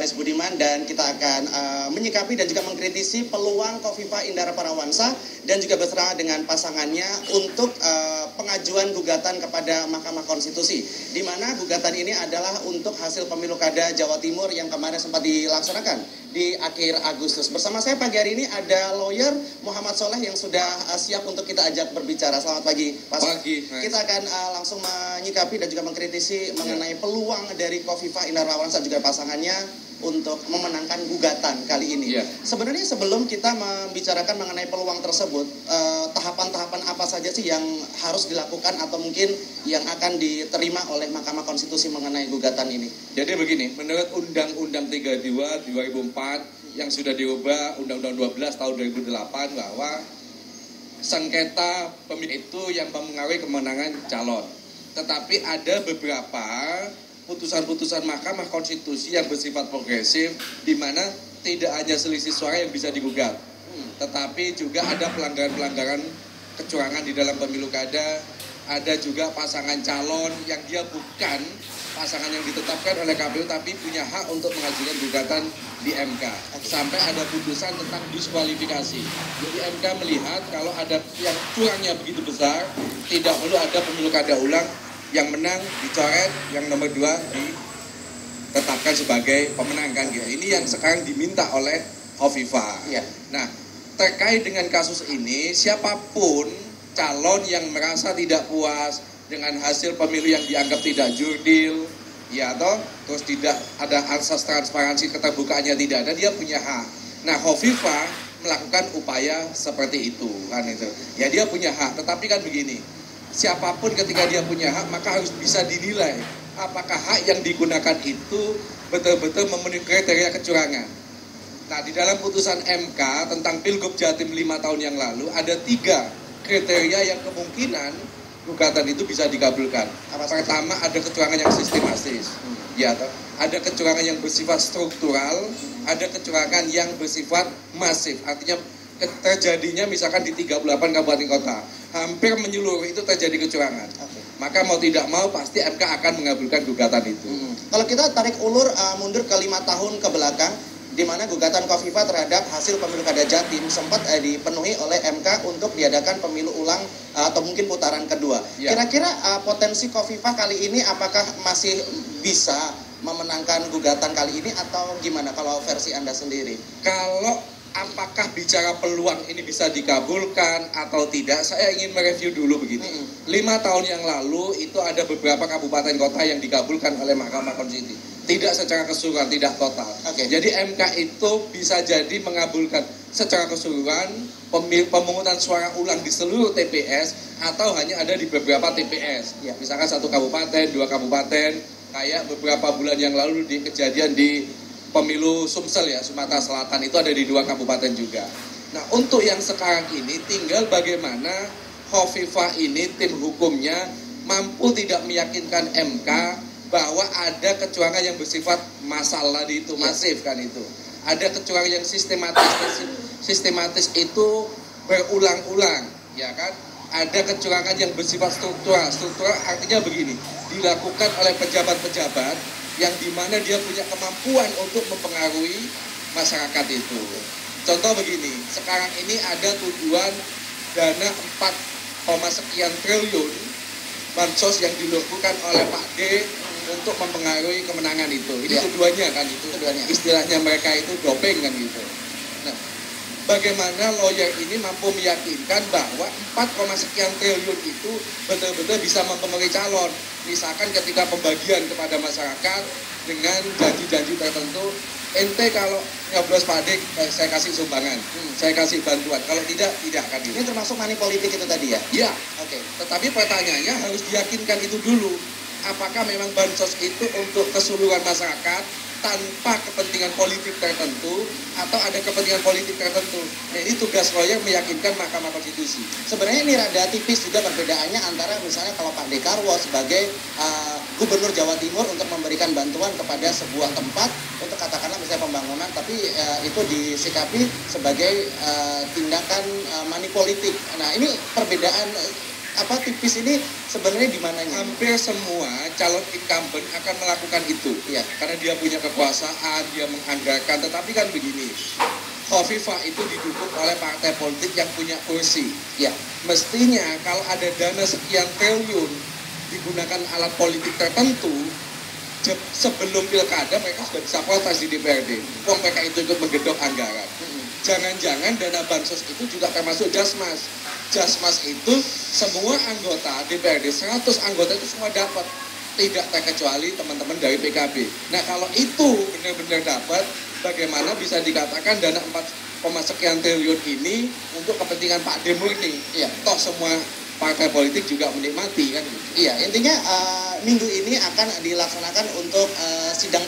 jurnalis Budiman dan kita akan menyikapi dan juga mengkritisi peluang Khofifah Indar Parawansa dan juga bersama dengan pasangannya untuk pengajuan gugatan kepada Mahkamah Konstitusi, di mana gugatan ini adalah untuk hasil pemilu kada Jawa Timur yang kemarin sempat dilaksanakan di akhir Agustus. Bersama saya pagi hari ini ada lawyer Muhammad Soleh yang sudah siap untuk kita ajak berbicara. Selamat pagi, Pak. Pagi. Kita akan langsung menyikapi dan juga mengkritisi mengenai peluang dari Khofifah Indar Parawansa juga pasangannya untuk memenangkan gugatan kali ini. Sebenarnya sebelum kita membicarakan mengenai peluang tersebut, tahapan-tahapan apa saja sih yang harus dilakukan atau mungkin yang akan diterima oleh Mahkamah Konstitusi mengenai gugatan ini? Jadi begini, menurut Undang-Undang 32 2004 yang sudah diubah Undang-Undang 12 tahun 2008 bahwa sengketa pemilu itu yang mempengaruhi kemenangan calon. Tetapi ada beberapa putusan-putusan Mahkamah Konstitusi yang bersifat progresif, di mana tidak hanya selisih suara yang bisa digugat, tetapi juga ada pelanggaran-pelanggaran kecurangan di dalam pemilu kada, ada juga pasangan calon yang dia bukan pasangan yang ditetapkan oleh KPU, tapi punya hak untuk mengajukan gugatan di MK. Sampai ada putusan tentang diskualifikasi. Jadi MK melihat kalau ada yang curangnya begitu besar, tidak perlu ada pemilu kada ulang, yang menang dicoret, yang nomor 2 ditetapkan sebagai pemenang kan gitu. Ini yang sekarang diminta oleh Khofifah. Nah, terkait dengan kasus ini, siapapun calon yang merasa tidak puas dengan hasil pemilu yang dianggap tidak jurdil, terus tidak ada asas transparansi, keterbukaannya tidak ada, dia punya hak. Nah, Khofifah melakukan upaya seperti itu kan itu. Ya dia punya hak, tetapi kan begini. Siapapun ketika dia punya hak, maka harus bisa dinilai apakah hak yang digunakan itu betul-betul memenuhi kriteria kecurangan. Nah, di dalam putusan MK tentang Pilgub Jatim 5 tahun yang lalu, ada 3 kriteria yang kemungkinan gugatan itu bisa dikabulkan. Pertama, ada kecurangan yang sistematis. Ada kecurangan yang bersifat struktural, ada kecurangan yang bersifat masif. Artinya terjadinya misalkan di 38 kabupaten kota, hampir menyeluruh itu terjadi kecurangan. Maka mau tidak mau pasti MK akan mengabulkan gugatan itu. Kalau kita tarik ulur mundur ke 5 tahun ke belakang, di mana gugatan Khofifah terhadap hasil pemilu kada Jatim sempat dipenuhi oleh MK untuk diadakan pemilu ulang atau mungkin putaran kedua. Kira-kira potensi Khofifah kali ini apakah masih bisa memenangkan gugatan kali ini atau gimana kalau versi Anda sendiri? Kalau apakah bicara peluang ini bisa dikabulkan atau tidak, saya ingin mereview dulu begini. 5 tahun yang lalu itu ada beberapa kabupaten kota yang dikabulkan oleh Mahkamah Konstitusi. Tidak secara keseluruhan, tidak total. Jadi MK itu bisa jadi mengabulkan secara keseluruhan pemungutan suara ulang di seluruh TPS atau hanya ada di beberapa TPS. Misalkan 1 kabupaten, 2 kabupaten, kayak beberapa bulan yang lalu di kejadian di pemilu Sumsel Sumatera Selatan itu ada di 2 kabupaten juga. Nah, untuk yang sekarang ini tinggal bagaimana Khofifah ini tim hukumnya mampu tidak meyakinkan MK bahwa ada kecurangan yang bersifat massal tadi itu, masif kan itu. Ada kecurangan yang sistematis itu berulang-ulang, kan? Ada kecurangan yang bersifat struktural. Struktural artinya begini, dilakukan oleh pejabat-pejabat yang dimana dia punya kemampuan untuk mempengaruhi masyarakat itu. Contoh begini, sekarang ini ada tujuan dana 4, sekian triliun bansos yang dilakukan oleh Pak D untuk mempengaruhi kemenangan itu. Ini tujuannya kan itu. Istilahnya mereka itu doping kan gitu. Nah, bagaimana lawyer ini mampu meyakinkan bahwa 4, sekian triliun itu betul-betul bisa mempengaruhi calon. Misalkan ketika pembagian kepada masyarakat dengan janji-janji tertentu, ente kalau nyoblos Pak Dik, saya kasih sumbangan, saya kasih bantuan. Kalau tidak akan. Ini termasuk money politik itu tadi ya? Iya. Tetapi pertanyaannya harus diyakinkan itu dulu. Apakah memang bansos itu untuk keseluruhan masyarakat tanpa kepentingan politik tertentu atau ada kepentingan politik tertentu? Nah, ini tugas lawyer meyakinkan Mahkamah Konstitusi. Sebenarnya ini rada tipis juga perbedaannya antara misalnya kalau Pak Dekarwo sebagai Gubernur Jawa Timur untuk memberikan bantuan kepada sebuah tempat untuk katakanlah misalnya pembangunan, tapi itu disikapi sebagai tindakan money politik. Nah, ini perbedaan tipis ini sebenarnya di mananya? Hampir semua calon incumbent akan melakukan itu. Iya. Karena dia punya kekuasaan, dia menganggarkan. Tetapi kan begini, Khofifah itu didukung oleh partai politik yang punya kursi. Ya. Mestinya kalau ada dana sekian triliun digunakan alat politik tertentu, sebelum pilkada mereka sudah bisa protes di DPRD. Wong mereka itu ikut menggedok anggaran. Jangan-jangan dana bansos itu juga termasuk Jasmas. Jasmas itu semua anggota DPRD, 100 anggota itu semua dapat. Tidak terkecuali teman-teman dari PKB. Nah kalau itu benar-benar dapat, bagaimana bisa dikatakan dana 4, sekian triliun ini untuk kepentingan Pak Dem murni? Iya. Toh semua partai politik juga menikmati kan gitu. Iya, intinya minggu ini akan dilaksanakan untuk sidang